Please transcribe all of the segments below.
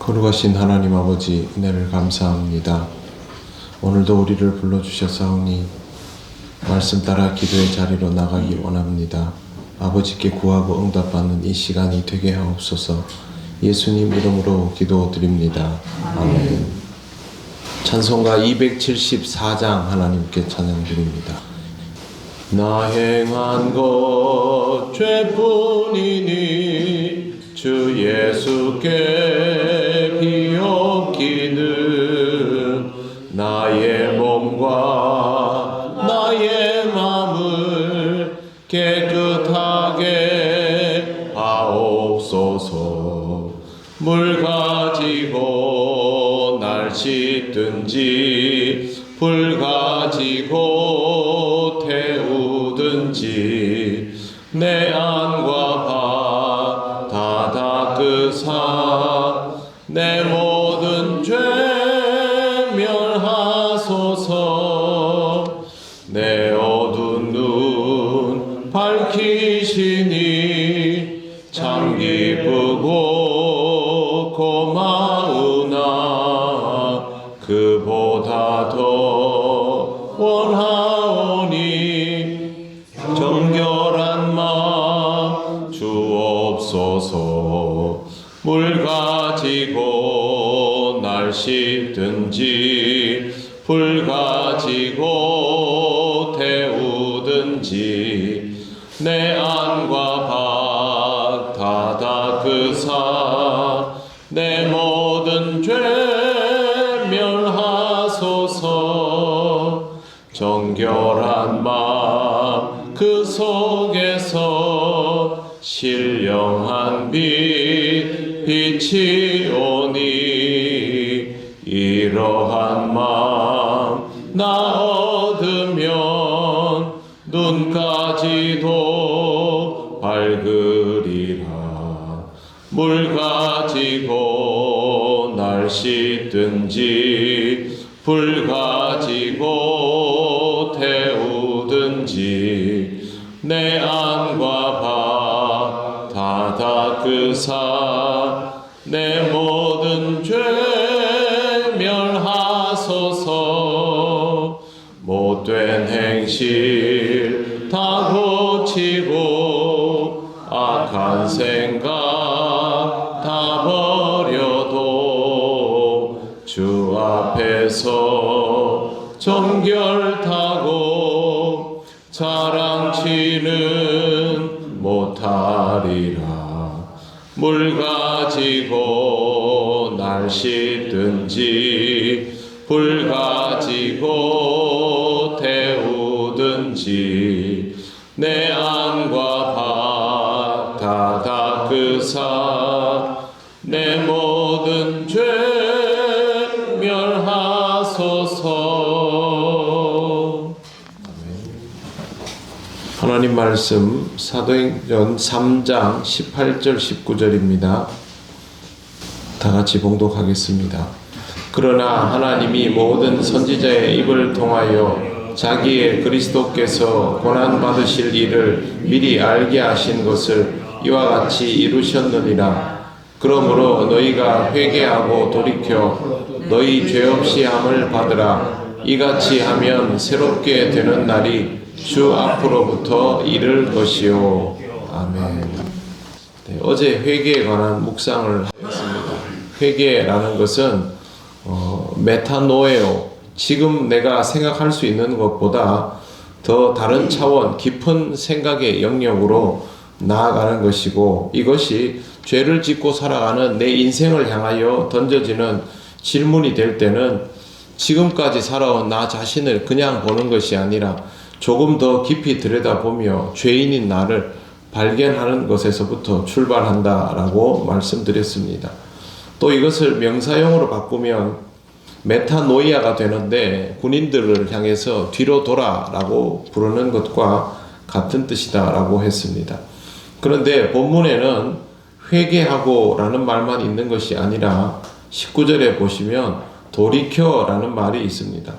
거룩하신 하나님 아버지, 은혜를 감사합니다. 오늘도 우리를 불러주셨사오니 말씀 따라 기도의 자리로 나가기 원합니다. 아버지께 구하고 응답받는 이 시간이 되게 하옵소서. 예수님 이름으로 기도드립니다. 아멘. 찬송가 274장 하나님께 찬양드립니다. 나 행한 것 죄뿐이니 주 예수께 비옵기는 나의 몸과 나의 마음을 깨끗하게 하옵소서. 물 가지고 날 씻든지 불 가지고 태우든지 내 안과 바 다 닦으사 내 모든 죄 멸하소서. 내 어두운 눈 밝히시니 참 기쁘고 고마우나 그보다 더 원하오니 정결한 마음 주옵소서. 물 가지고 날 씻든지 불 가지고 태우든지 내 안과 밖 다 닦으사 내 모든 죄 멸하소서. 정결한 마음 그 속에서 신령한 빛이 오니 이러한 마음 나 얻으면 눈까지도 밝으리라. 물 가지고 날 씻든지 불 가지고 태우든지 내 안과 밖 다 닦으사 내 모든 죄 멸하소서. 못된 행실 다 고치고 악한 생각 다 버려도 주 앞에서 정결타고 자랑치는 못하리라. 물 가지고 날 씻든지 불 가지고 태우든지 내 안과 밖 다 닦으사 내 모든 죄 멸하소서. 하나님 말씀 사도행전 3장 18절 19절입니다. 다 같이 봉독하겠습니다. 그러나 하나님이 모든 선지자의 입을 통하여 자기의 그리스도께서 고난받으실 일을 미리 알게 하신 것을 이와 같이 이루셨느니라. 그러므로 너희가 회개하고 돌이켜 너희 죄 없이 함을 받으라. 이같이 하면 새롭게 되는 날이 주 앞으로부터 이를 것이요. 아멘. 네, 어제 회개에 관한 묵상을 하였습니다. 회개라는 것은 메타노에오, 지금 내가 생각할 수 있는 것보다 더 다른 차원 깊은 생각의 영역으로 나아가는 것이고, 이것이 죄를 짓고 살아가는 내 인생을 향하여 던져지는 질문이 될 때는 지금까지 살아온 나 자신을 그냥 보는 것이 아니라 조금 더 깊이 들여다보며 죄인인 나를 발견하는 것에서부터 출발한다라고 말씀드렸습니다. 또 이것을 명사용으로 바꾸면 메타노이아가 되는데, 군인들을 향해서 뒤로 돌아라고 부르는 것과 같은 뜻이다라고 했습니다. 그런데 본문에는 회개하고 라는 말만 있는 것이 아니라 19절에 보시면 돌이켜 라는 말이 있습니다.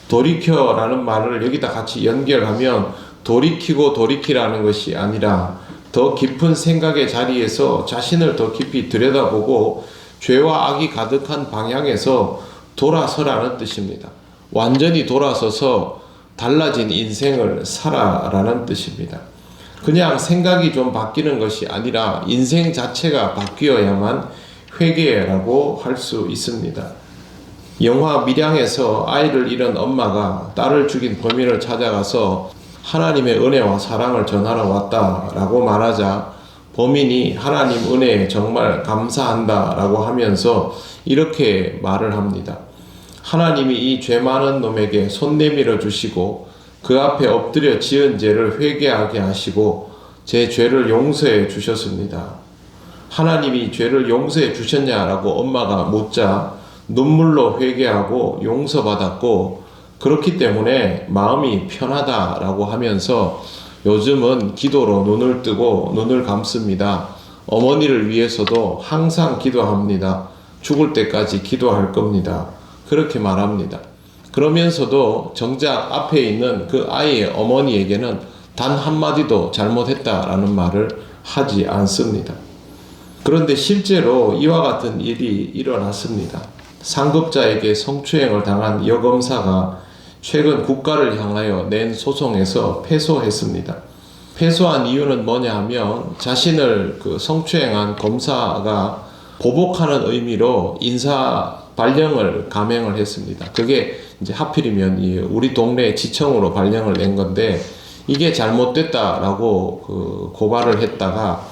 돌이켜 라는 말을 여기다 같이 연결하면 돌이키고 돌이키라는 것이 아니라 더 깊은 생각의 자리에서 자신을 더 깊이 들여다보고 죄와 악이 가득한 방향에서 돌아서라는 뜻입니다. 완전히 돌아서서 달라진 인생을 살아라는 뜻입니다. 그냥 생각이 좀 바뀌는 것이 아니라 인생 자체가 바뀌어야만 회개라고 할 수 있습니다. 영화 밀양에서 아이를 잃은 엄마가 딸을 죽인 범인을 찾아가서 하나님의 은혜와 사랑을 전하러 왔다라고 말하자 범인이 하나님 은혜에 정말 감사한다라고 하면서 이렇게 말을 합니다. 하나님이 이 죄 많은 놈에게 손 내밀어 주시고 그 앞에 엎드려 지은 죄를 회개하게 하시고 제 죄를 용서해 주셨습니다. 하나님이 죄를 용서해 주셨냐라고 엄마가 묻자 눈물로 회개하고 용서받았고 그렇기 때문에 마음이 편하다라고 하면서 요즘은 기도로 눈을 뜨고 눈을 감습니다. 어머니를 위해서도 항상 기도합니다. 죽을 때까지 기도할 겁니다. 그렇게 말합니다. 그러면서도 정작 앞에 있는 그 아이의 어머니에게는 단 한마디도 잘못했다라는 말을 하지 않습니다. 그런데 실제로 이와 같은 일이 일어났습니다. 상급자에게 성추행을 당한 여검사가 최근 국가를 향하여 낸 소송에서 패소했습니다. 패소한 이유는 뭐냐 하면 자신을 성추행한 검사가 보복하는 의미로 인사 발령을 감행을 했습니다. 그게 이제 하필이면 우리 동네 지청으로 발령을 낸 건데 이게 잘못됐다라고 고발을 했다가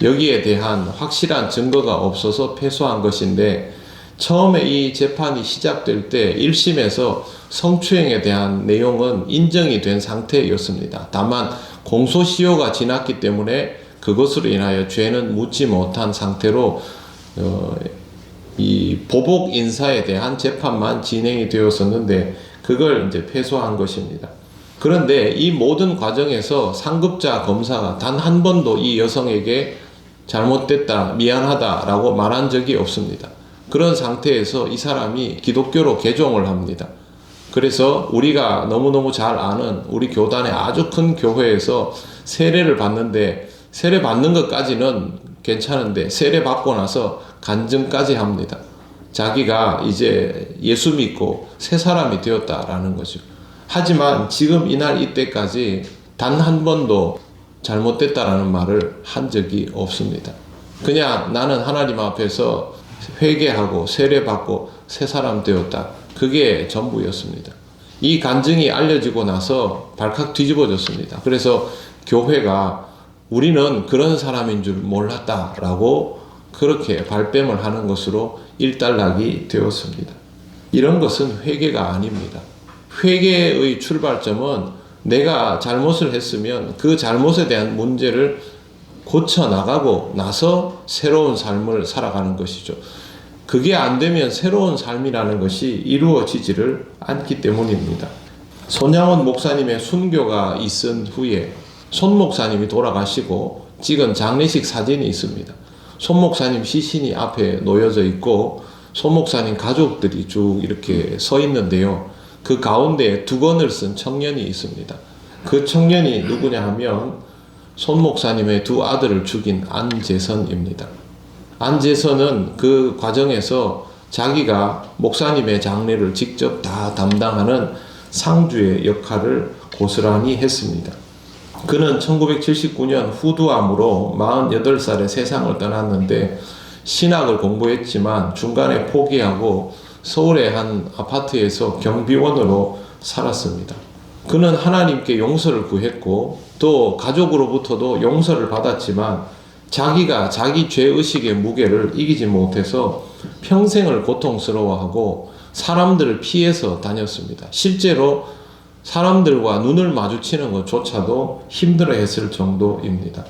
여기에 대한 확실한 증거가 없어서 패소한 것인데 처음에 이 재판이 시작될 때 1심에서 성추행에 대한 내용은 인정이 된 상태였습니다. 다만 공소시효가 지났기 때문에 그것으로 인하여 죄는 묻지 못한 상태로 이 보복 인사에 대한 재판만 진행이 되었었는데 그걸 이제 패소한 것입니다. 그런데 이 모든 과정에서 상급자 검사가 단 한 번도 이 여성에게 잘못됐다, 미안하다라고 말한 적이 없습니다. 그런 상태에서 이 사람이 기독교로 개종을 합니다. 그래서 우리가 너무너무 잘 아는 우리 교단의 아주 큰 교회에서 세례를 받는데 세례 받는 것까지는 괜찮은데 세례 받고 나서 간증까지 합니다. 자기가 이제 예수 믿고 새 사람이 되었다라는 거죠. 하지만 지금 이날 이때까지 단 한 번도 잘못됐다라는 말을 한 적이 없습니다. 그냥 나는 하나님 앞에서 회개하고 세례받고 새 사람 되었다. 그게 전부였습니다. 이 간증이 알려지고 나서 발칵 뒤집어졌습니다. 그래서 교회가 우리는 그런 사람인 줄 몰랐다라고 그렇게 발뺌을 하는 것으로 일단락이 되었습니다. 이런 것은 회개가 아닙니다. 회개의 출발점은 내가 잘못을 했으면 그 잘못에 대한 문제를 고쳐나가고 나서 새로운 삶을 살아가는 것이죠. 그게 안 되면 새로운 삶이라는 것이 이루어지지를 않기 때문입니다. 손양원 목사님의 순교가 있은 후에 손 목사님이 돌아가시고 찍은 장례식 사진이 있습니다. 손 목사님 시신이 앞에 놓여져 있고 손 목사님 가족들이 쭉 이렇게 서 있는데요. 그 가운데에 두건을 쓴 청년이 있습니다. 그 청년이 누구냐 하면 손 목사님의 두 아들을 죽인 안재선입니다. 안재선은 그 과정에서 자기가 목사님의 장례를 직접 다 담당하는 상주의 역할을 고스란히 했습니다. 그는 1979년 후두암으로 48살에 세상을 떠났는데 신학을 공부했지만 중간에 포기하고 서울의 한 아파트에서 경비원으로 살았습니다. 그는 하나님께 용서를 구했고 또 가족으로부터도 용서를 받았지만 자기가 자기 죄의식의 무게를 이기지 못해서 평생을 고통스러워하고 사람들을 피해서 다녔습니다. 실제로 사람들과 눈을 마주치는 것조차도 힘들어했을 정도입니다.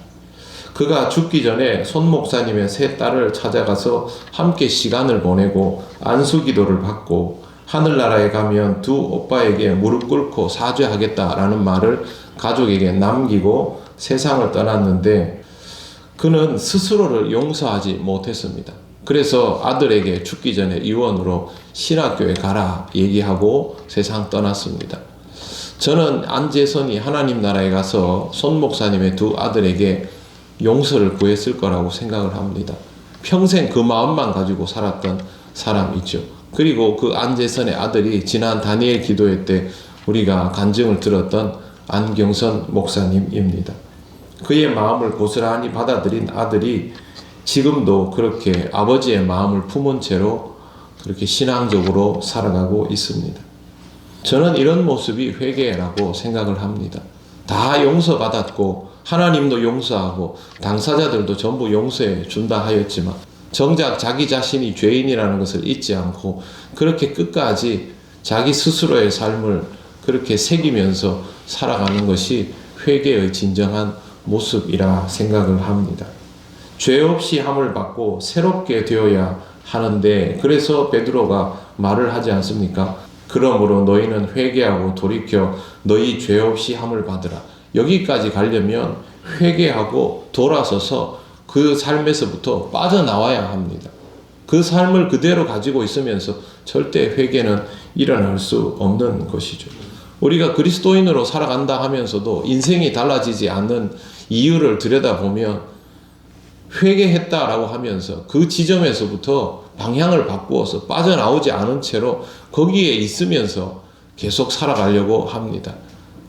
그가 죽기 전에 손 목사님의 세 딸을 찾아가서 함께 시간을 보내고 안수기도를 받고 하늘나라에 가면 두 오빠에게 무릎 꿇고 사죄하겠다라는 말을 가족에게 남기고 세상을 떠났는데 그는 스스로를 용서하지 못했습니다. 그래서 아들에게 죽기 전에 유언으로 신학교에 가라 얘기하고 세상 떠났습니다. 저는 안재선이 하나님 나라에 가서 손 목사님의 두 아들에게 용서를 구했을 거라고 생각을 합니다. 평생 그 마음만 가지고 살았던 사람이죠. 그리고 그 안재선의 아들이 지난 다니엘 기도회 때 우리가 간증을 들었던 안경선 목사님입니다. 그의 마음을 고스란히 받아들인 아들이 지금도 그렇게 아버지의 마음을 품은 채로 그렇게 신앙적으로 살아가고 있습니다. 저는 이런 모습이 회개라고 생각을 합니다. 다 용서받았고 하나님도 용서하고 당사자들도 전부 용서해 준다 하였지만 정작 자기 자신이 죄인이라는 것을 잊지 않고 그렇게 끝까지 자기 스스로의 삶을 그렇게 새기면서 살아가는 것이 회개의 진정한 모습이라 생각을 합니다. 죄 없이 함을 받고 새롭게 되어야 하는데 그래서 베드로가 말을 하지 않습니까? 그러므로 너희는 회개하고 돌이켜 너희 죄 없이 함을 받으라. 여기까지 가려면 회개하고 돌아서서 그 삶에서부터 빠져나와야 합니다. 그 삶을 그대로 가지고 있으면서 절대 회개는 일어날 수 없는 것이죠. 우리가 그리스도인으로 살아간다 하면서도 인생이 달라지지 않는 이유를 들여다보면 회개했다라고 하면서 그 지점에서부터 방향을 바꾸어서 빠져나오지 않은 채로 거기에 있으면서 계속 살아가려고 합니다.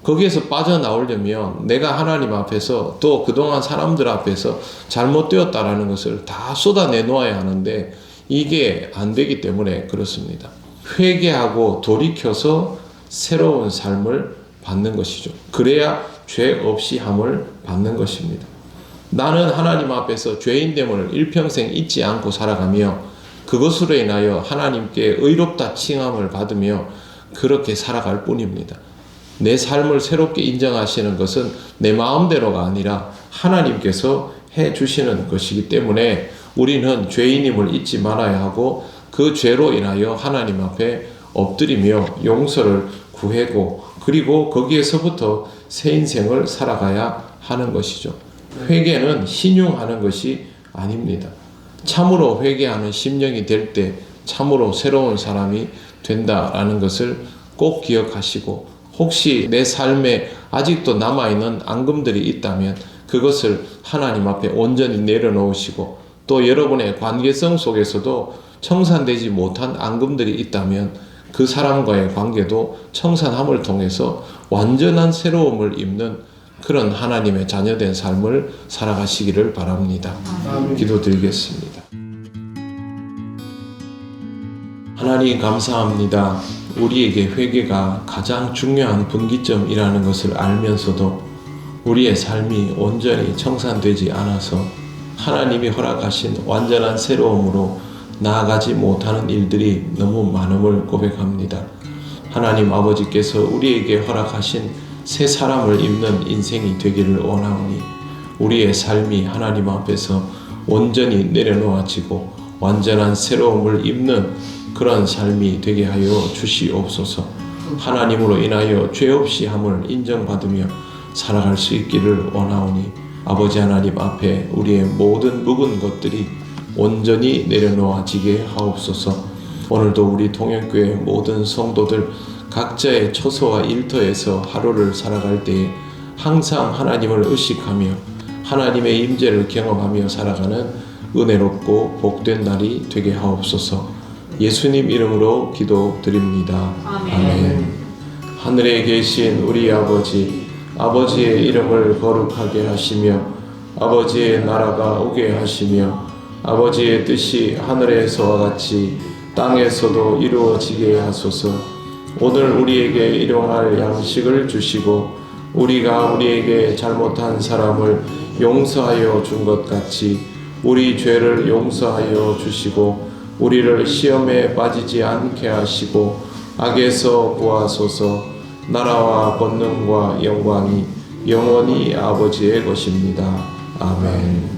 거기에서 빠져나오려면 내가 하나님 앞에서 또 그동안 사람들 앞에서 잘못되었다라는 것을 다 쏟아내 놓아야 하는데 이게 안 되기 때문에 그렇습니다. 회개하고 돌이켜서 새로운 삶을 받는 것이죠. 그래야 죄 없이 함을 받는 것입니다. 나는 하나님 앞에서 죄인됨을 일평생 잊지 않고 살아가며 그것으로 인하여 하나님께 의롭다 칭함을 받으며 그렇게 살아갈 뿐입니다. 내 삶을 새롭게 인정하시는 것은 내 마음대로가 아니라 하나님께서 해주시는 것이기 때문에 우리는 죄인임을 잊지 말아야 하고 그 죄로 인하여 하나님 앞에 엎드리며 용서를 구하고 그리고 거기에서부터 새 인생을 살아가야 하는 것이죠. 회개는 신용하는 것이 아닙니다. 참으로 회개하는 심령이 될 때 참으로 새로운 사람이 된다라는 것을 꼭 기억하시고 혹시 내 삶에 아직도 남아있는 앙금들이 있다면 그것을 하나님 앞에 온전히 내려놓으시고 또 여러분의 관계성 속에서도 청산되지 못한 앙금들이 있다면 그 사람과의 관계도 청산함을 통해서 완전한 새로움을 입는 그런 하나님의 자녀된 삶을 살아가시기를 바랍니다. 기도드리겠습니다. 하나님 감사합니다. 우리에게 회개가 가장 중요한 분기점이라는 것을 알면서도 우리의 삶이 온전히 청산되지 않아서 하나님이 허락하신 완전한 새로움으로 나아가지 못하는 일들이 너무 많음을 고백합니다. 하나님 아버지께서 우리에게 허락하신 새 사람을 입는 인생이 되기를 원하오니 우리의 삶이 하나님 앞에서 온전히 내려놓아지고 완전한 새로움을 입는 그런 삶이 되게 하여 주시옵소서. 하나님으로 인하여 죄 없이 함을 인정받으며 살아갈 수 있기를 원하오니 아버지 하나님 앞에 우리의 모든 묵은 것들이 온전히 내려놓아지게 하옵소서. 오늘도 우리 동현교회 모든 성도들 각자의 처소와 일터에서 하루를 살아갈 때에 항상 하나님을 의식하며 하나님의 임재를 경험하며 살아가는 은혜롭고 복된 날이 되게 하옵소서. 예수님 이름으로 기도드립니다. 아멘. 하늘에 계신 우리 아버지, 아버지의 이름을 거룩하게 하시며 아버지의 나라가 오게 하시며 아버지의 뜻이 하늘에서와 같이 땅에서도 이루어지게 하소서. 오늘 우리에게 일용할 양식을 주시고 우리가 우리에게 잘못한 사람을 용서하여 준 것 같이 우리 죄를 용서하여 주시고 우리를 시험에 빠지지 않게 하시고 악에서 구하소서. 나라와 권능과 영광이 영원히 아버지의 것입니다. 아멘.